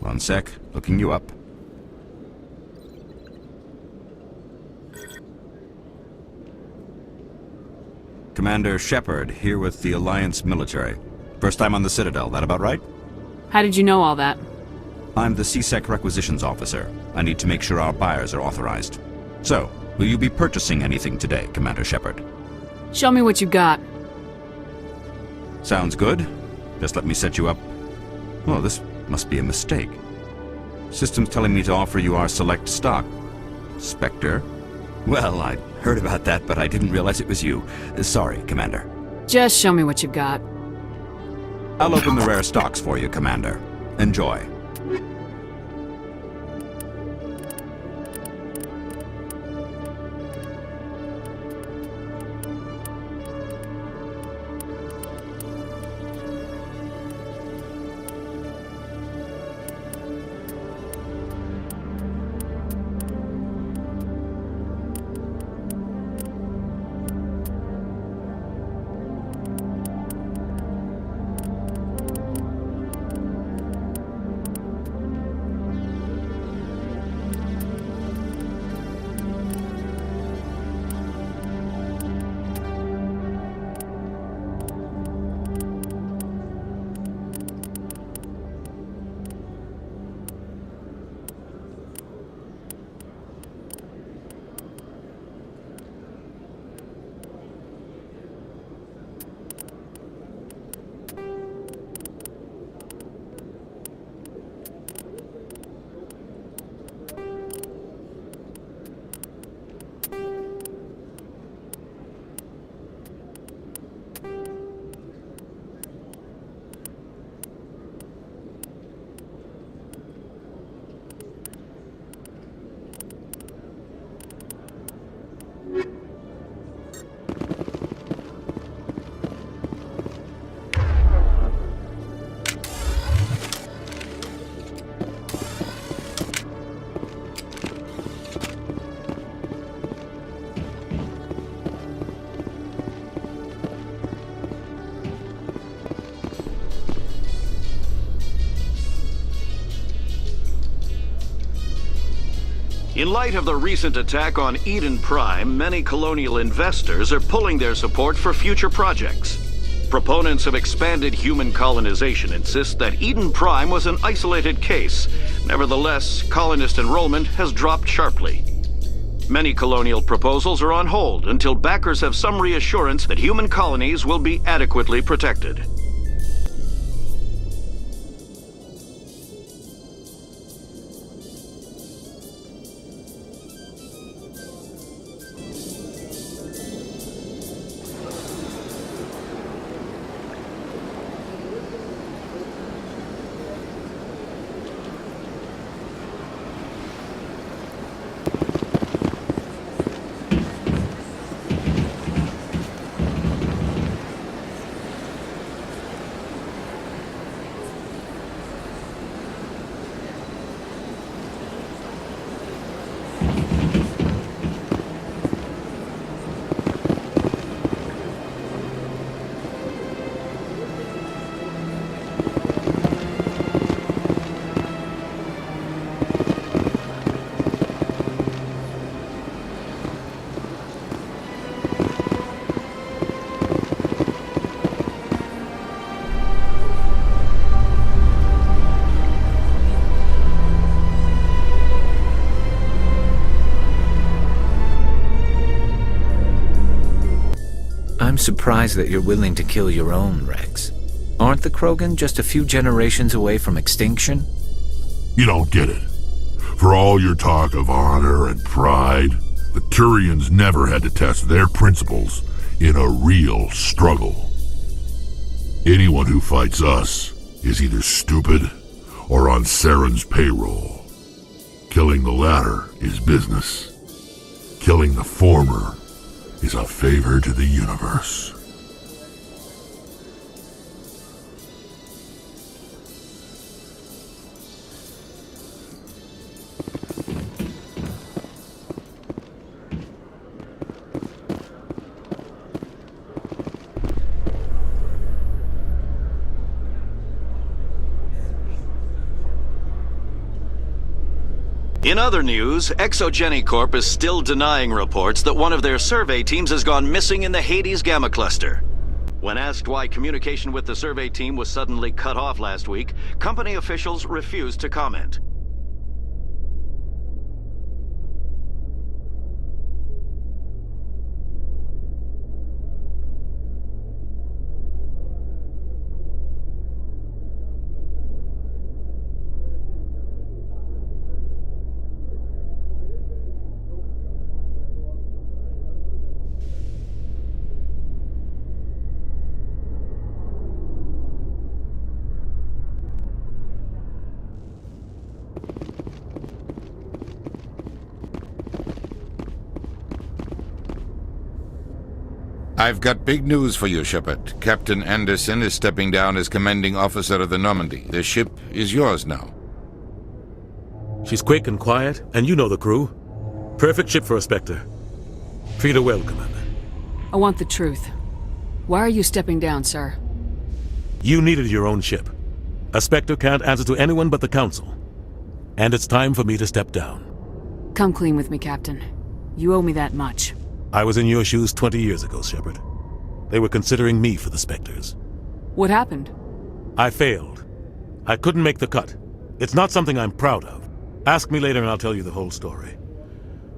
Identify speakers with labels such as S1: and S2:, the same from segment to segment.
S1: One sec, looking you up. Commander Shepard, here with the Alliance military. First time on the Citadel, that about right?
S2: How did you know all that?
S1: I'm the CSEC requisitions officer. I need to make sure our buyers are authorized. So, will you be purchasing anything today, Commander Shepard?
S2: Show me what you got.
S1: Sounds good. Just let me set you up. Oh, this must be a mistake. System's telling me to offer you our select stock. Spectre? Well, I heard about that, but I didn't realize it was you. Sorry, Commander.
S2: Just show me what you've got.
S1: I'll open the rare stocks for you, Commander. Enjoy.
S3: In light of the recent attack on Eden Prime, many colonial investors are pulling their support for future projects. Proponents of expanded human colonization insist that Eden Prime was an isolated case. Nevertheless, colonist enrollment has dropped sharply. Many colonial proposals are on hold until backers have some reassurance that human colonies will be adequately protected.
S4: I'm surprised that you're willing to kill your own, Rex. Aren't the Krogan just a few generations away from extinction?
S5: You don't get it. For all your talk of honor and pride, the Turians never had to test their principles in a real struggle. Anyone who fights us is either stupid or on Saren's payroll. Killing the latter is business. Killing the former is a favor to the universe.
S3: In other news, Exogeny Corp is still denying reports that one of their survey teams has gone missing in the Hades Gamma Cluster. When asked why communication with the survey team was suddenly cut off last week, company officials refused to comment.
S6: I've got big news for you, Shepard. Captain Anderson is stepping down as commanding officer of the Normandy. The ship is yours now.
S7: She's quick and quiet, and you know the crew. Perfect ship for a Spectre. Treat her well, Commander.
S2: I want the truth. Why are you stepping down, sir?
S7: You needed your own ship. A Spectre can't answer to anyone but the Council. And it's time for me to step down.
S2: Come clean with me, Captain. You owe me that much.
S7: I was in your shoes 20 years ago, Shepard. They were considering me for the Spectres.
S2: What happened?
S7: I failed. I couldn't make the cut. It's not something I'm proud of. Ask me later and I'll tell you the whole story.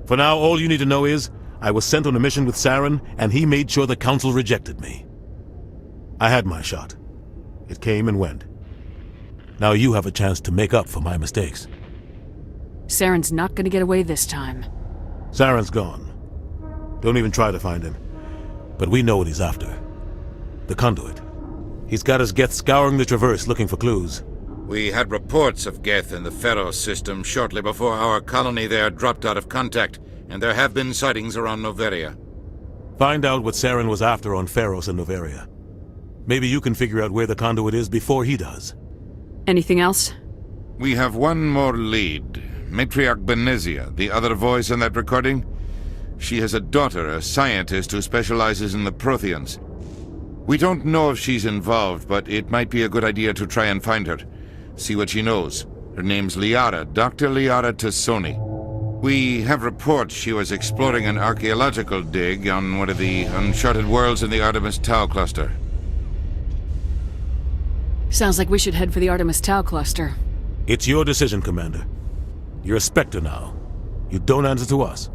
S7: For now, all you need to know is, I was sent on a mission with Saren, and he made sure the Council rejected me. I had my shot. It came and went. Now you have a chance to make up for my mistakes.
S2: Saren's not gonna get away this time.
S7: Saren's gone. Don't even try to find him. But we know what he's after. The conduit. He's got his Geth scouring the Traverse looking for clues.
S6: We had reports of Geth in the Pharos system shortly before our colony there dropped out of contact, and there have been sightings around Noveria.
S7: Find out what Saren was after on Pharos and Noveria. Maybe you can figure out where the conduit is before he does.
S2: Anything else?
S6: We have one more lead. Matriarch Benezia, the other voice in that recording. She has a daughter, a scientist who specializes in the Protheans. We don't know if she's involved, but it might be a good idea to try and find her. See what she knows. Her name's Liara, Dr. Liara Tassoni. We have reports she was exploring an archaeological dig on one of the uncharted worlds in the Artemis Tau cluster.
S2: Sounds like we should head for the Artemis Tau cluster.
S7: It's your decision, Commander. You're a Spectre now. You don't answer to us.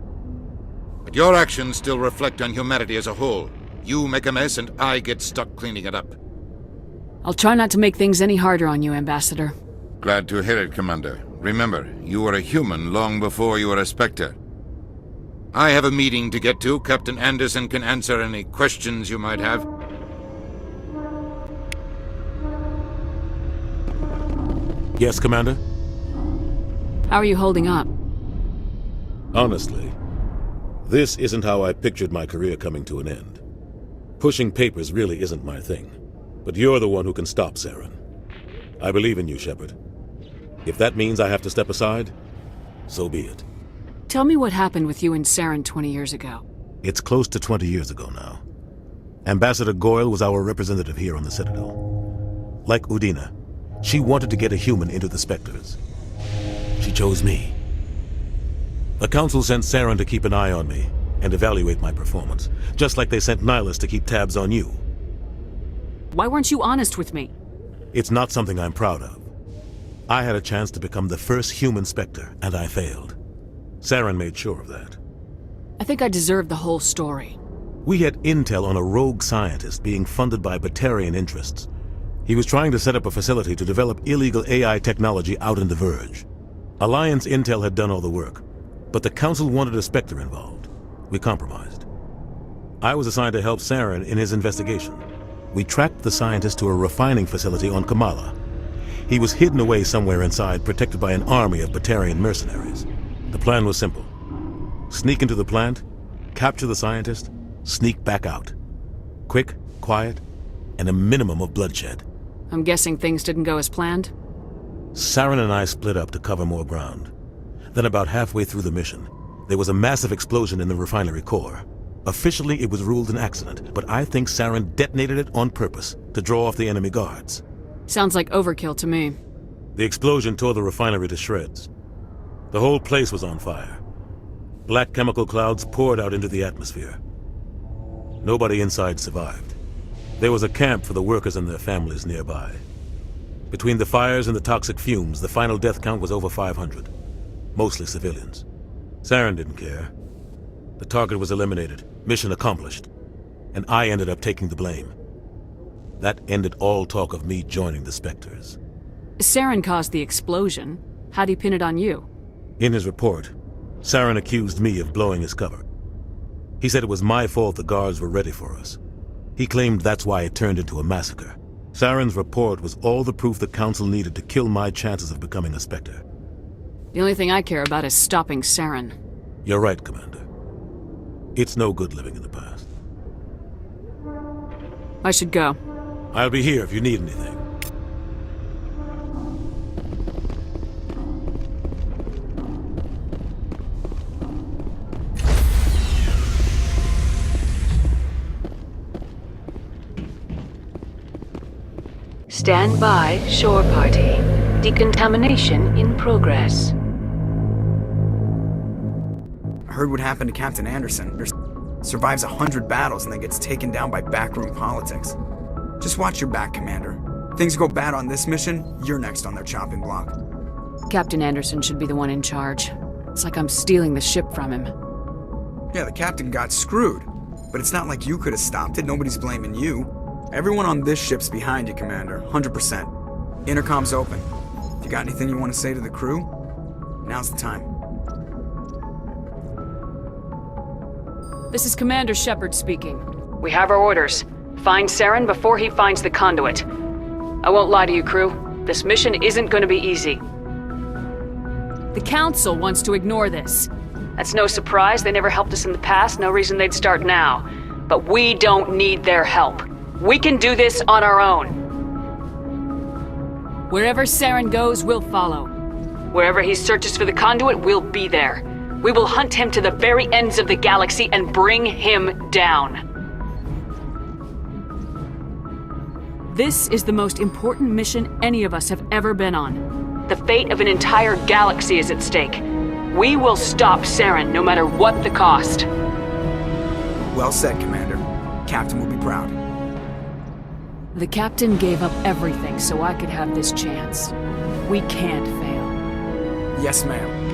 S6: But your actions still reflect on humanity as a whole. You make a mess and I get stuck cleaning it up.
S2: I'll try not to make things any harder on you, Ambassador.
S6: Glad to hear it, Commander. Remember, you were a human long before you were a Spectre. I have a meeting to get to. Captain Anderson can answer any questions you might have.
S7: Yes, Commander?
S2: How are you holding up?
S7: Honestly, this isn't how I pictured my career coming to an end. Pushing papers really isn't my thing. But you're the one who can stop Saren. I believe in you, Shepard. If that means I have to step aside, so be it.
S2: Tell me what happened with you and Saren 20 years ago.
S7: It's close to 20 years ago now. Ambassador Goyle was our representative here on the Citadel. Like Udina, she wanted to get a human into the Spectres. She chose me. The Council sent Saren to keep an eye on me and evaluate my performance, just like they sent Nihilus to keep tabs on you.
S2: Why weren't you honest with me?
S7: It's not something I'm proud of. I had a chance to become the first human Spectre, and I failed. Saren made sure of that.
S2: I think I deserve the whole story.
S7: We had intel on a rogue scientist being funded by Batarian interests. He was trying to set up a facility to develop illegal AI technology out in the Verge. Alliance intel had done all the work, but the Council wanted a Spectre involved. We compromised. I was assigned to help Saren in his investigation. We tracked the scientist to a refining facility on Kamala. He was hidden away somewhere inside, protected by an army of Batarian mercenaries. The plan was simple. Sneak into the plant, capture the scientist, sneak back out. Quick, quiet, and a minimum of bloodshed.
S2: I'm guessing things didn't go as planned?
S7: Saren and I split up to cover more ground. Then about halfway through the mission, there was a massive explosion in the refinery core. Officially, it was ruled an accident, but I think Saren detonated it on purpose to draw off the enemy guards.
S2: Sounds like overkill to me.
S7: The explosion tore the refinery to shreds. The whole place was on fire. Black chemical clouds poured out into the atmosphere. Nobody inside survived. There was a camp for the workers and their families nearby. Between the fires and the toxic fumes, the final death count was over 500. Mostly civilians. Saren didn't care. The target was eliminated, mission accomplished. And I ended up taking the blame. That ended all talk of me joining the Spectres.
S2: Saren caused the explosion. How'd he pin it on you?
S7: In his report, Saren accused me of blowing his cover. He said it was my fault the guards were ready for us. He claimed that's why it turned into a massacre. Saren's report was all the proof the Council needed to kill my chances of becoming a Spectre.
S2: The only thing I care about is stopping Saren.
S7: You're right, Commander. It's no good living in the past.
S2: I should go.
S7: I'll be here if you need anything.
S8: Stand by, shore party. Decontamination in progress.
S9: I heard what happened to Captain Anderson. He survives 100 battles and then gets taken down by backroom politics. Just watch your back, Commander. Things go bad on this mission, you're next on their chopping block.
S2: Captain Anderson should be the one in charge. It's like I'm stealing the ship from him.
S9: Yeah, the captain got screwed. But it's not like you could have stopped it. Nobody's blaming you. Everyone on this ship's behind you, Commander. 100%. Intercom's open. If you got anything you want to say to the crew, now's the time.
S2: This is Commander Shepard speaking.
S8: We have our orders. Find Saren before he finds the conduit. I won't lie to you, crew. This mission isn't going to be easy.
S2: The Council wants to ignore this.
S8: That's no surprise. They never helped us in the past. No reason they'd start now. But we don't need their help. We can do this on our own.
S2: Wherever Saren goes, we'll follow.
S8: Wherever he searches for the conduit, we'll be there. We will hunt him to the very ends of the galaxy and bring him down.
S2: This is the most important mission any of us have ever been on.
S8: The fate of an entire galaxy is at stake. We will stop Saren no matter what the cost.
S9: Well said, Commander. Captain will be proud.
S2: The Captain gave up everything so I could have this chance. We can't fail.
S9: Yes, ma'am.